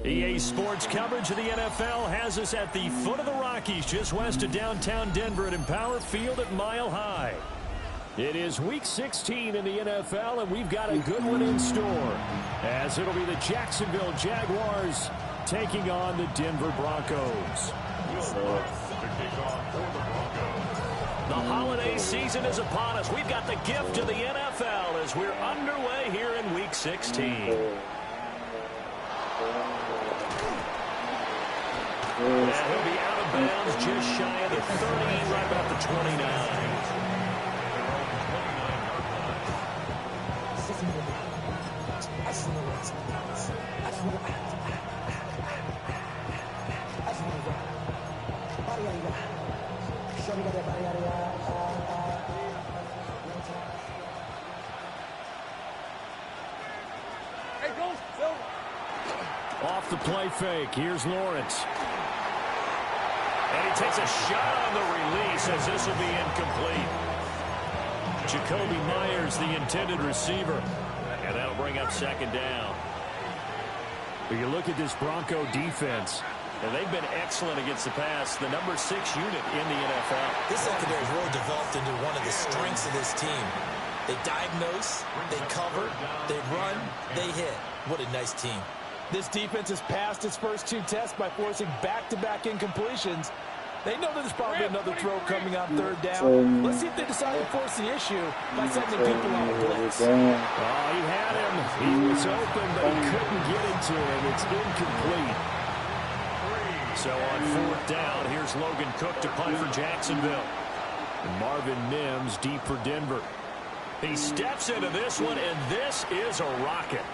EA Sports coverage of the NFL has us at the foot of the Rockies, just west of downtown Denver at Empower Field at Mile High. It is Week 16 in the NFL, and we've got a good one in store, as it'll be the Jacksonville Jaguars taking on the Denver Broncos. The holiday season is upon us. We've got the gift of the NFL as we're underway here in Week 16. And he'll be out of bounds just shy of the 30, right about the 29. Off the play fake, here's Lawrence. And he takes a shot on the release as this will be incomplete. Jacoby Myers, the intended receiver. And that'll bring up second down. But you look at this Bronco defense, and they've been excellent against the pass. The number 6 unit in the NFL. This secondary has really developed into one of the strengths of this team. They diagnose, they cover, they run, they hit. What a nice team. This defense has passed its first 2 tests by forcing back-to-back incompletions. They know that there's probably another throw coming on third down. Let's see if they decide to force the issue by sending people on a blitz. Oh, he had him. He was open, but he couldn't get it to him. It's incomplete. So on 4th down, here's Logan Cook to punt for Jacksonville. And Marvin Mims deep for Denver. He steps into this one, and this is a rocket.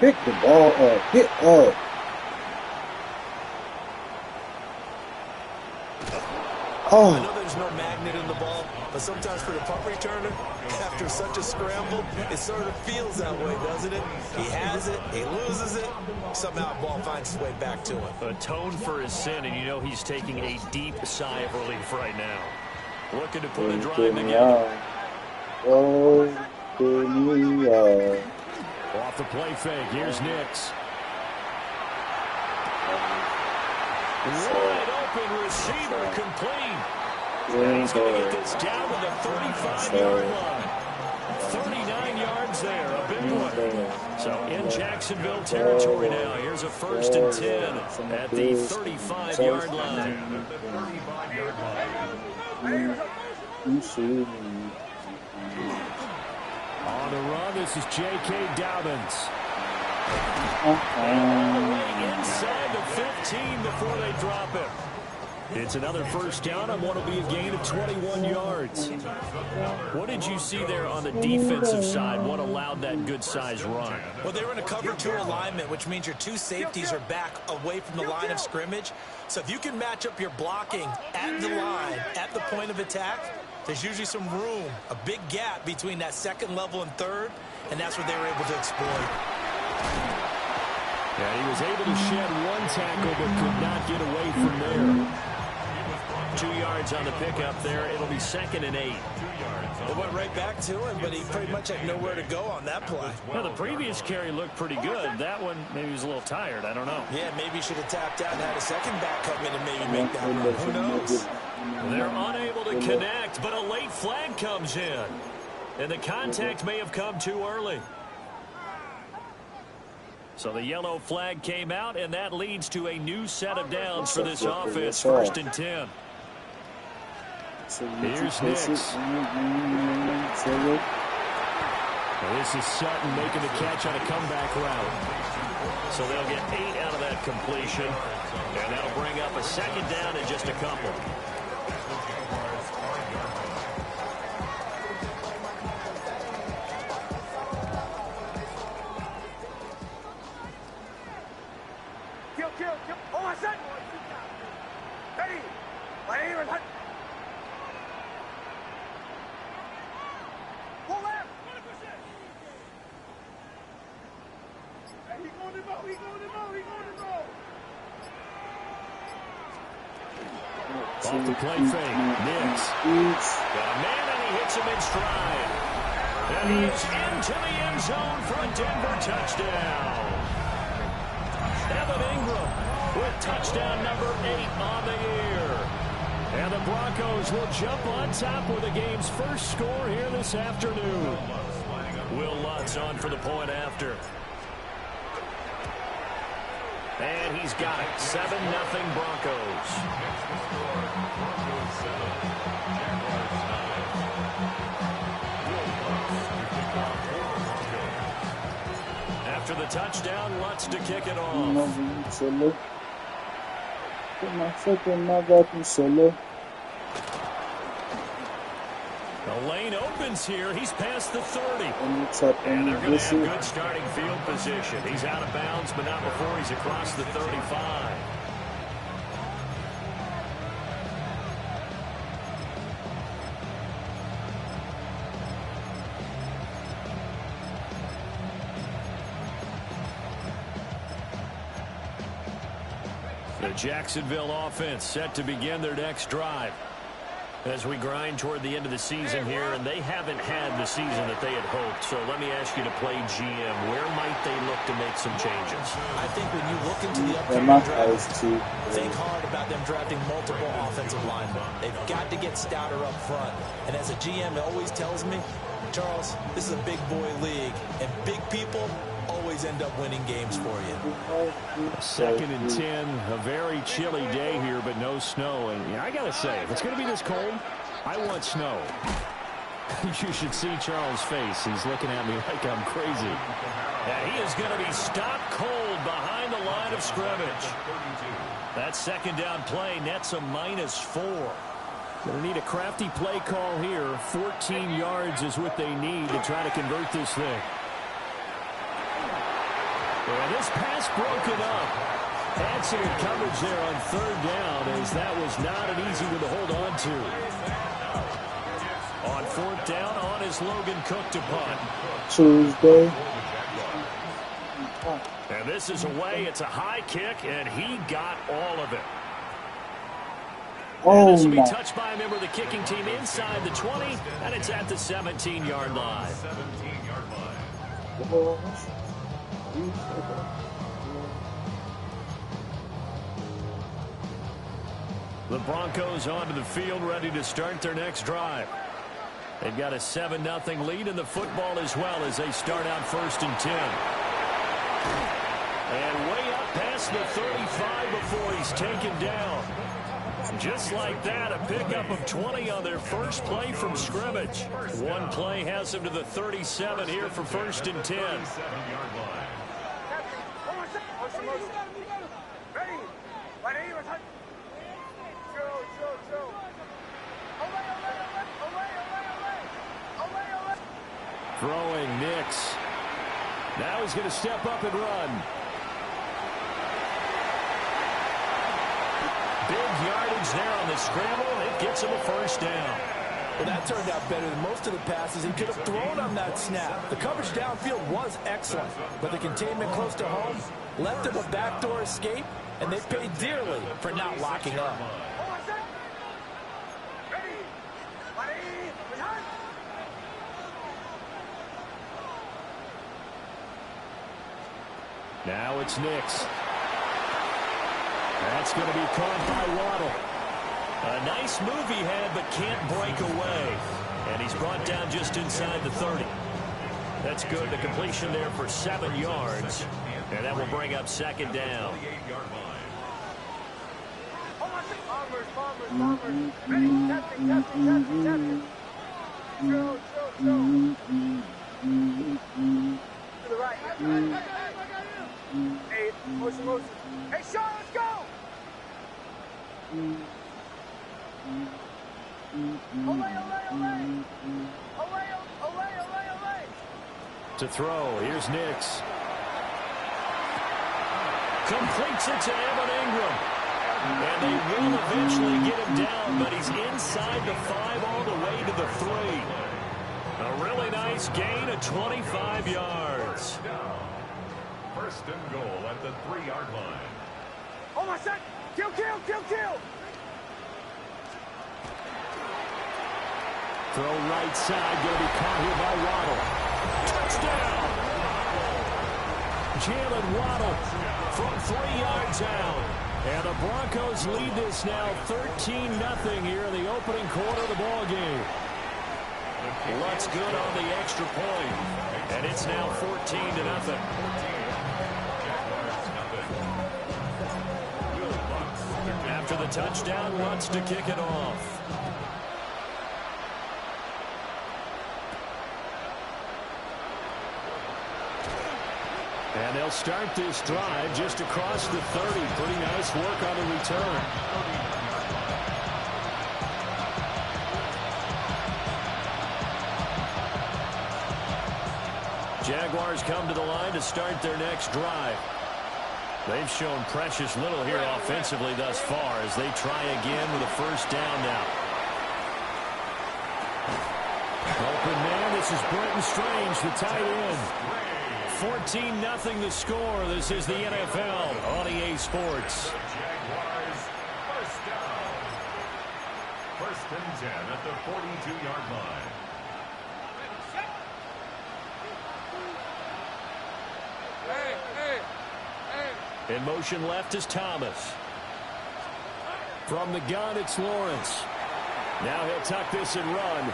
Pick the ball up. Hit up. Oh. I know there's no magnet in the ball, but sometimes for the punt returner, after such a scramble, it sort of feels that way, doesn't it? He has it, he loses it, somehow the ball finds its way back to him. Atone for his sin, and you know he's taking a deep sigh of relief right now. Looking to put a drive together. Off the play fake, here's Nix. Wide open receiver complete. And he's going to get this down to the 35-yard line. 39 yards there, a big one. So in Jacksonville territory now. Here's a 1st and 10 at the 35-yard line. On the run, this is J.K. Dobbins. And all the way inside the 15 before they drop him. It's another 1st down on what will be a gain of 21 yards. What did you see there on the defensive side? What allowed that good-sized run? Well, they were in a cover 2 alignment, which means your 2 safeties are back away from the line of scrimmage. So if you can match up your blocking at the line, at the point of attack, there's usually some room, a big gap between that 2nd level and 3rd, and that's what they were able to exploit. Yeah, he was able to shed 1 tackle but could not get away from there. 2 yards on the pickup there. It'll be 2nd and 8. It went right back to him, but he pretty much had nowhere to go on that play. Well, the previous carry looked pretty good. That one, maybe he was a little tired. I don't know. Yeah, maybe he should have tapped out and had a 2nd back come in and maybe make that run. Who knows? They're unable to connect, but a late flag comes in. And the contact may have come too early. So the yellow flag came out, and that leads to a new set of downs for this offense. 1st and 10. Here's Nix. This is Sutton making the catch on a comeback route. So they'll get 8 out of that completion. And that'll bring up a 2nd down in just a couple. Off the play fake. Nix. Got a man, and he hits him in stride. And he is into the end zone for a Denver touchdown. Evan Ingram with touchdown number 8 on the year. And the Broncos will jump on top with the game's first score here this afternoon. Will Lutz on for the point after. And he's got it. 7-0 Broncos. After the touchdown, Lutz to kick it off. The lane opens here. He's past the 30. And they're going to have good starting field position. He's out of bounds, but not before he's across the 35. The Jacksonville offense set to begin their next drive as we grind toward the end of the season here, and they haven't had the season that they had hoped. So let me ask you to play GM. Where might they look to make some changes? I think when you look into the upcoming draft, think hard about them drafting multiple offensive linemen. They've got to get stouter up front. And as a GM, it always tells me, Charles, this is a big boy league, and big people always end up winning games for you. 2nd and 10, a very chilly day here, but no snow. And I got to say, if it's going to be this cold, I want snow. You should see Charles' face. He's looking at me like I'm crazy. Yeah, he is going to be stopped cold behind the line of scrimmage. That second down play nets a -4. Going to need a crafty play call here. 14 yards is what they need to try to convert this thing. And this pass broken up. Hanson in coverage there on 3rd down, as that was not an easy one to hold on to. On 4th down, on is Logan Cook to punt. Tuesday. And this is away. It's a high kick, and he got all of it. And this will be touched by a member of the kicking team inside the 20, and it's at the 17-yard line. The Broncos onto the field, ready to start their next drive. They've got a 7-0 lead in the football as well as they start out 1st and 10. And way up past the 35 before he's taken down. Just like that, a pickup of 20 on their first play from scrimmage. One play has them to the 37 here for 1st and 10. Throwing Nix. Now he's going to step up and run. Big yardage there on the scramble. It gets him a 1st down. Well, that turned out better than most of the passes he could have thrown on that snap. The coverage downfield was excellent, but the containment close to home left him a backdoor escape, and they paid dearly for not locking up. Now it's Nix. That's going to be caught by Waddle. A nice move he had, but can't break away. And he's brought down just inside the 30. That's good. The completion there for 7 yards. And that will bring up 2nd down. Hey, Sean, let's go! To throw, here's Nix. Completes it to Evan Ingram. And they will eventually get him down, but he's inside the 5 all the way to the 3. A really nice gain of 25 yards. 1st and goal at the 3-yard line. Oh my son! Kill! Throw right side, going to be caught here by Waddle. Touchdown! Jalen Waddle from 3 yards out. And the Broncos lead this now 13-0 here in the opening quarter of the ball game. Lutz good on the extra point. And it's now 14-0. After the touchdown, Lutz to kick it off. And they'll start this drive just across the 30. Pretty nice work on the return. Jaguars come to the line to start their next drive. They've shown precious little here offensively thus far as they try again with a first down now. Open man, this is Brenton Strange, the tight end. 14-0 the score. This is the NFL on EA Sports. Jaguars first down. First and 10 at the 42-yard line. In motion left is Thomas. From the gun, it's Lawrence. Now he'll tuck this and run.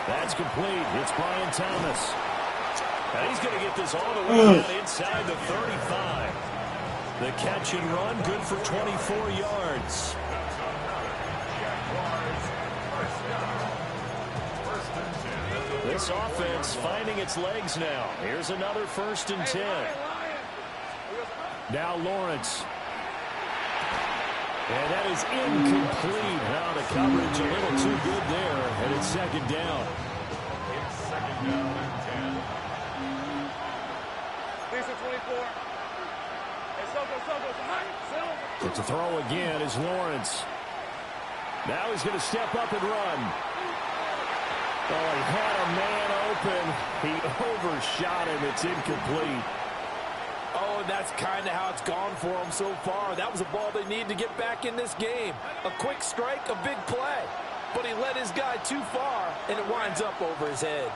That's complete. It's Brian Thomas. And he's going to get this all the way down inside the 35. The catch and run, good for 24 yards. This offense finding its legs now. Here's another first and 10. Now Lawrence. And that is incomplete. Now the coverage a little too good there. And it's second down. It's second down and 10. But to throw again is Lawrence. Now he's going to step up and run. Oh, he had a man open. He overshot him. It's incomplete. Oh, and that's kind of how it's gone for him so far. That was a ball they need to get back in this game. A quick strike, a big play. But he led his guy too far, and it winds up over his head.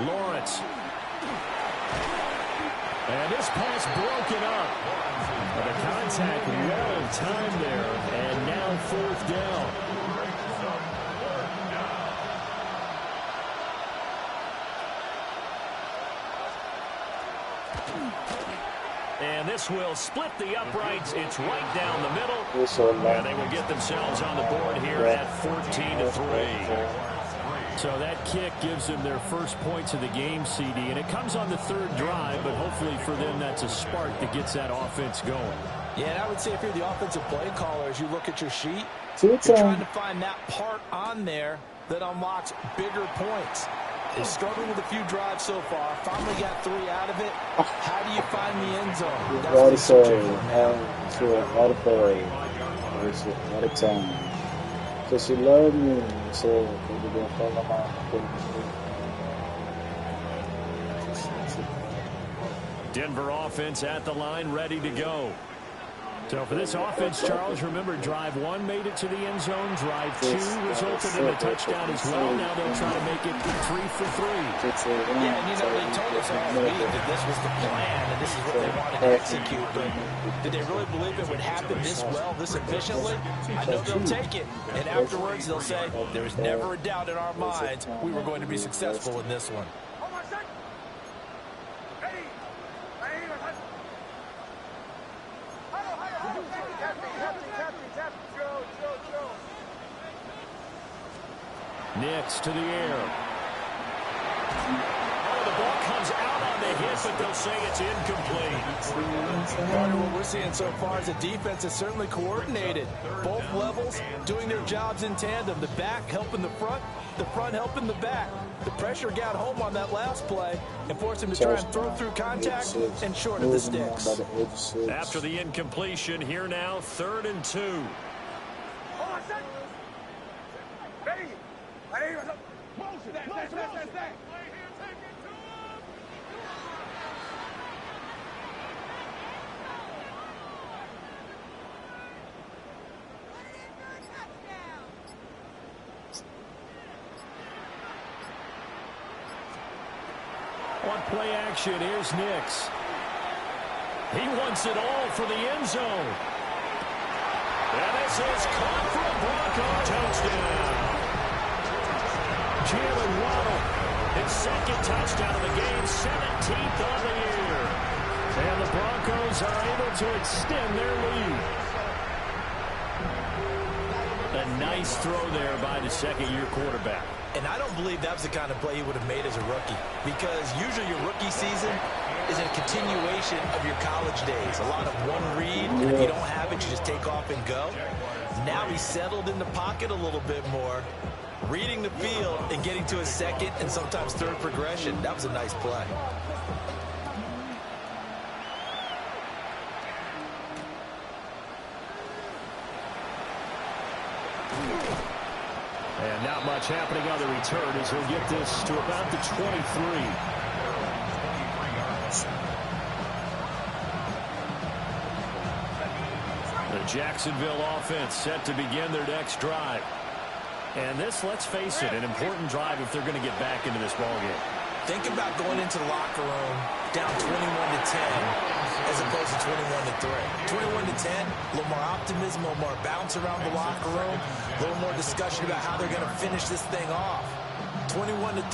Lawrence. And this pass broken up. But the contact well timed there. And now fourth down. And this will split the uprights. It's right down the middle. And they will get themselves on the board here at 14-3. So that kick gives them their first points of the game, CD. And it comes on the third drive, but hopefully for them that's a spark that gets that offense going. Yeah, and I would say if you're the offensive play caller, as you look at your sheet, you're trying to find that part on there that unlocks bigger points. They struggled with a few drives so far. Finally got 3 out of it. How do you find the end zone? That's what they're searching for now. Out of time. Because she loved me, so we're going to follow my. Denver offense at the line, ready to go. So for this offense, Charles, remember, drive 1 made it to the end zone. Drive 2 resulted in a touchdown as well. Now they'll try to make it 3 for 3. Yeah, and they told us all week that this was the plan and this is what they wanted to execute. But did they really believe it would happen this well, this efficiently? I know they'll take it. And afterwards, they'll say, there's never a doubt in our minds we were going to be successful in this one. Nix to the air. Oh, the ball comes out on the hit, but they'll say it's incomplete. Carter, what we're seeing so far is a defense that's certainly coordinated. Both levels doing their jobs in tandem. The back helping the front helping the back. The pressure got home on that last play and forced him to try and throw through contact and short of the sticks. After the incompletion, here now, 3rd and 2. want play action. Here's Nix. He wants it all for the end zone. And this is caught for a Bronco touchdown. Jalen Waddle, his second touchdown of the game, 17th on the year. And the Broncos are able to extend their lead. A nice throw there by the second-year quarterback. And I don't believe that was the kind of play he would have made as a rookie, because usually your rookie season is a continuation of your college days. A lot of one read, and if you don't have it, you just take off and go. Now he's settled in the pocket a little bit more, reading the field and getting to a second and sometimes third progression. That was a nice play. And not much happening on the return as he'll get this to about the 23. The Jacksonville offense set to begin their next drive. And this, let's face it, an important drive if they're going to get back into this ballgame. Think about going into the locker room down 21-10 as opposed to 21-3. 21-10, a little more optimism, a little more bounce around the locker room, a little more discussion about how they're going to finish this thing off. 21-3,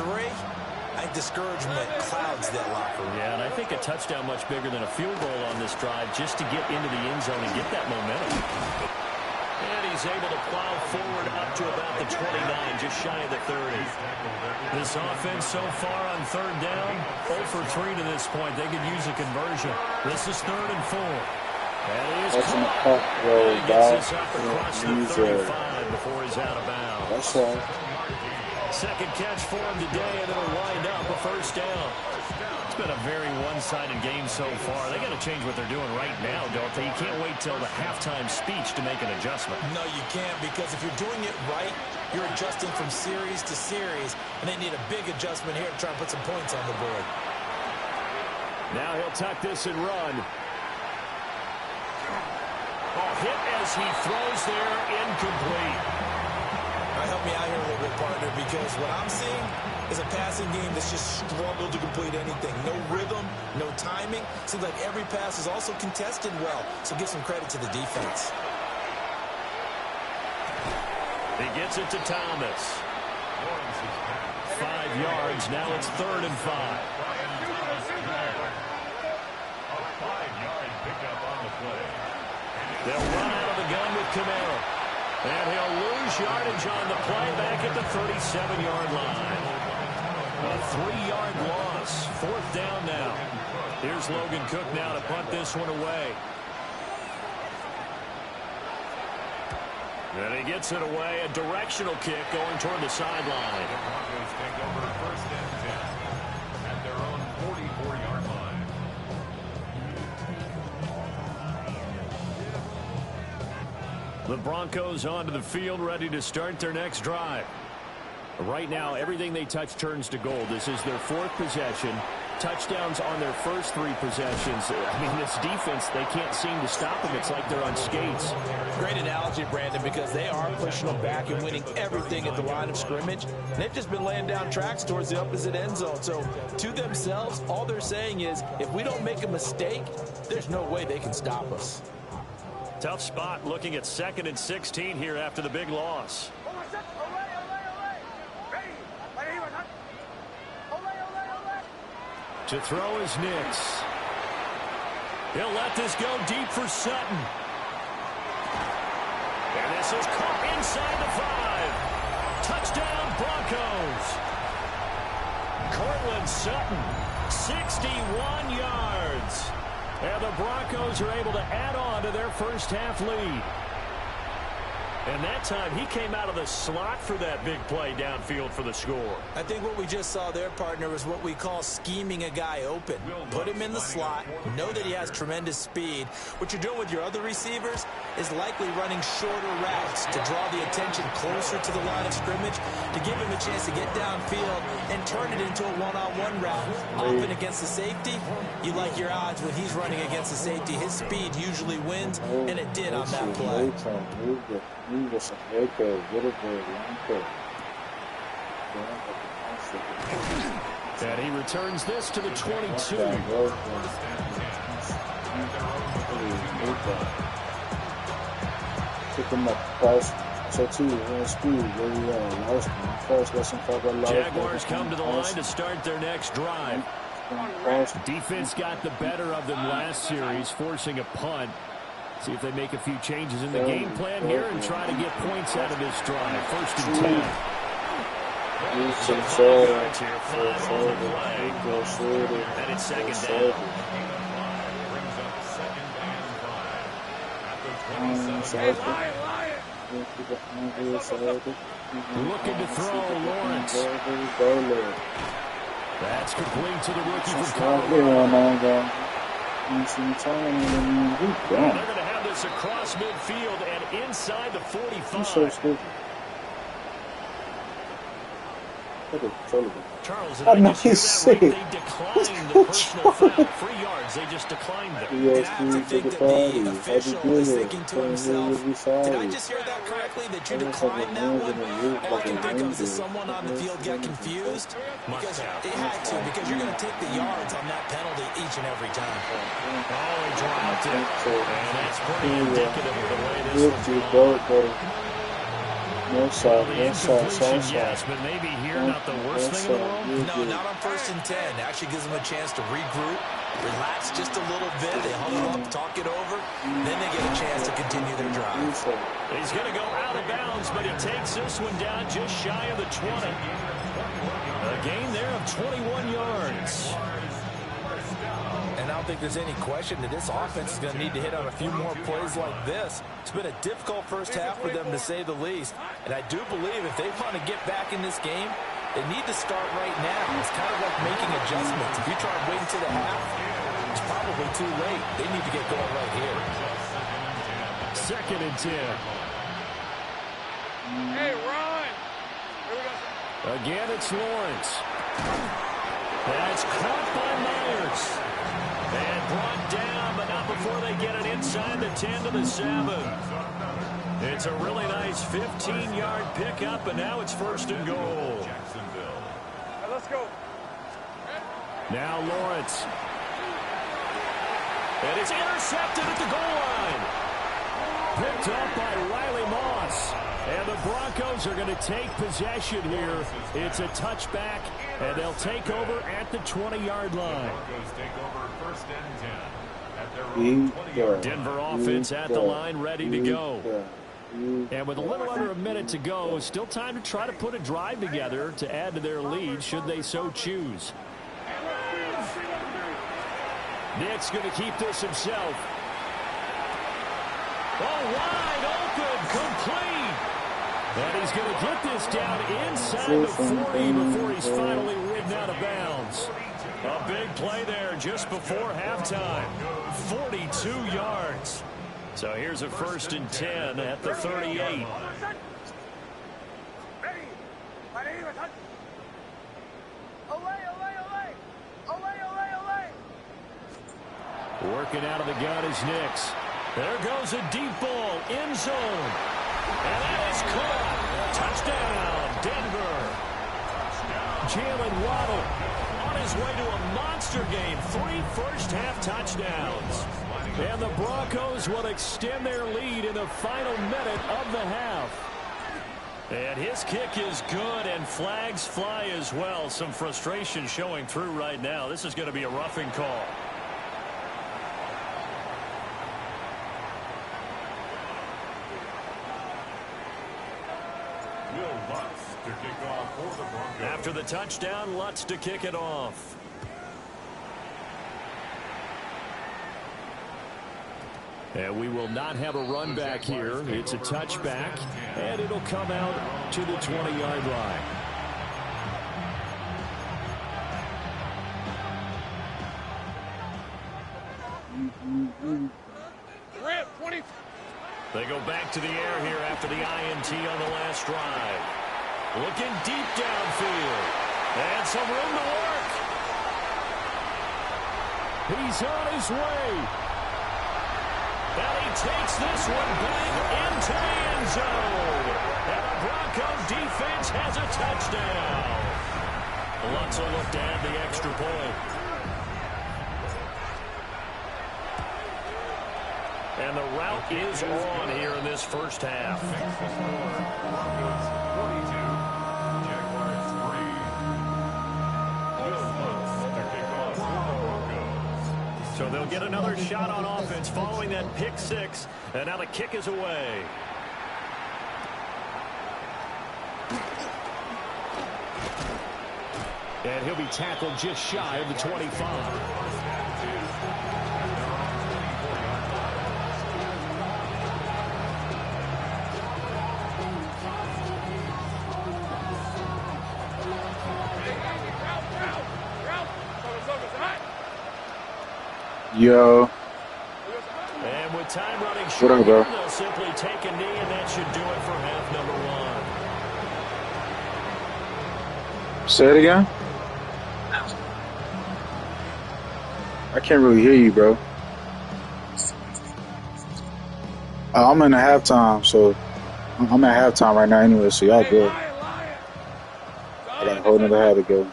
I think discouragement clouds that locker room. Yeah, and I think a touchdown much bigger than a field goal on this drive just to get into the end zone and get that momentum. And he's able to plow forward up to about the 29, just shy of the 30. This offense so far on third down, 0 for 3 to this point. They could use a conversion. This is 3rd and 4. That is caught. He gets this up across the 35 before he's out of bounds. That's right. Second catch for him today, and it'll wind up a first down. It's been a very one-sided game so far. They got to change what they're doing right now, don't they? You can't wait till the halftime speech to make an adjustment. No, you can't, because if you're doing it right, you're adjusting from series to series, and they need a big adjustment here to try and put some points on the board. Now he'll tuck this and run. Oh, hit as he throws there, incomplete. Help me out here a little bit, partner, because what I'm seeing is a passing game that's just struggled to complete anything. No rhythm, no timing. Seems like every pass is also contested well, so give some credit to the defense. He gets it to Thomas. 5 yards. Now it's 3rd and 5. A 5-yard pickup on the play. They'll run out of the gun with Camaro. And he'll lose yardage on the play back at the 37-yard line. A 3-yard loss. 4th down now. Here's Logan Cook now to punt this one away. And he gets it away. A directional kick going toward the sideline. The Broncos take over 1st and 10 at their own 44-yard line. The Broncos onto the field, ready to start their next drive. Right now, everything they touch turns to gold. This is their 4th possession. Touchdowns on their first 3 possessions. I mean, this defense, they can't seem to stop them. It's like they're on skates. Great analogy, Brandon, because they are pushing them back and winning everything at the line of scrimmage. They've just been laying down tracks towards the opposite end zone. So, to themselves, all they're saying is, if we don't make a mistake, there's no way they can stop us. Tough spot looking at 2nd and 16 here after the big loss. To throw is Nix. He'll let this go deep for Sutton. And this is caught inside the 5. Touchdown, Broncos. Cortland Sutton, 61 yards. And the Broncos are able to add on to their first half lead. And that time, he came out of the slot for that big play downfield for the score. I think what we just saw there, partner, was what we call scheming a guy open. Put him in the slot, know that he has tremendous speed. What you're doing with your other receivers is likely running shorter routes to draw the attention closer to the line of scrimmage, to give him a chance to get downfield and turn it into a one-on-one route. Often against the safety, you like your odds when he's running against the safety. His speed usually wins, and it did on that play. And he returns this to the 22. Took him up past so too in speed. Jaguars come to the line to start their next drive. Defense got the better of them last series, forcing a punt. See if they make a few changes in the game plan here and try to get points out of this drive. 1st and 10. And it's 2nd down. Looking to throw, Lawrence. That's complete to the rookie from Colorado. And they're going to have this across midfield and inside the 45. So stupid. Charles, I know he's sick. They declined the personal foul. 3 yards, they just declined them. And I have to think that the official is thinking to himself, did I just hear that correctly, that you declined that one? All I can think of is someone on the field got confused. Because it had to, because you're going to take the yards on that penalty each and every time. Oh, he dropped it. And that's pretty indicative of the way this one's going. No side, yes, but maybe here not the worst thing in the world. No, not on 1st and 10. Actually gives them a chance to regroup, relax just a little bit. They huddle up, talk it over, then they get a chance to continue their drive. He's going to go out of bounds, but he takes this one down just shy of the 20. A gain there of 21 yards. And I don't think there's any question that this offense is going to need to hit on a few more plays like this. It's been a difficult first half for them, to say the least. And I do believe if they want to get back in this game, they need to start right now. It's kind of like making adjustments. If you try waiting to the half, it's probably too late. They need to get going right here. 2nd and 10. Hey, Ron! Again, it's Lawrence. That's caught by Myers. And brought down, but not before they get it inside the 10 to the 7. It's a really nice 15-yard pickup, and now it's 1st and goal. Right, let's go. Now Lawrence. And it's intercepted at the goal line. Picked up by Riley Moss. And the Broncos are going to take possession here. It's a touchback, and they'll take over at the 20-yard line. Denver offense at the line, ready to go. And with a little under a minute to go, still time to try to put a drive together to add to their lead should they so choose. Nick's going to keep this himself. Oh, wide open, complete. And he's going to get this down inside the 40 before he's finally ridden out of bounds. A big play there just before halftime. 42 yards. So here's a 1st and 10 at the 38. Working out of the gun is Nix. There goes a deep ball, end zone. And that is caught. Touchdown, Denver. Jalen Waddle on his way to a monster game. 3 first-half touchdowns. And the Broncos will extend their lead in the final minute of the half. And his kick is good, and flags fly as well. Some frustration showing through right now. This is going to be a roughing call. After the touchdown, Lutz to kick it off. And we will not have a run back here. It's a touchback, and it'll come out to the 20-yard line. They go back to the air here after the INT on the last drive. Looking deep downfield. And some room to work. He's on his way. And he takes this one back into the end zone. And the Bronco defense has a touchdown. Lutz will look to add the extra point. And the route is on here in this first half. Broncos 42, Jaguars 3. Will Lutz to kick off for the Broncos. So they'll get another shot on offense following that pick six. And now the kick is away. And he'll be tackled just shy of the 25. Yo. And with time running What short, up, bro? they'll simply take a knee, and that should do it for half number one. Say it again? I can't really hear you, bro. I'm in the halftime, so I'm at halftime right now anyway, so y'all good. I got a whole nother half to go.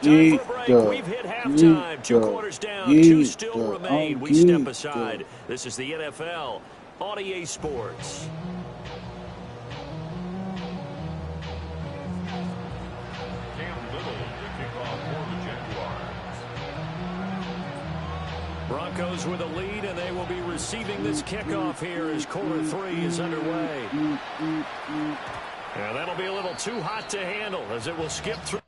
Time for a break. We've hit halftime. 2 quarters down. 2 still remain. We step aside. This is the NFL on EA Sports. Cam Little to kick off for the Jaguars. Broncos with a lead, and they will be receiving this kickoff here as quarter 3 is underway. Yeah, that'll be a little too hot to handle as it will skip through.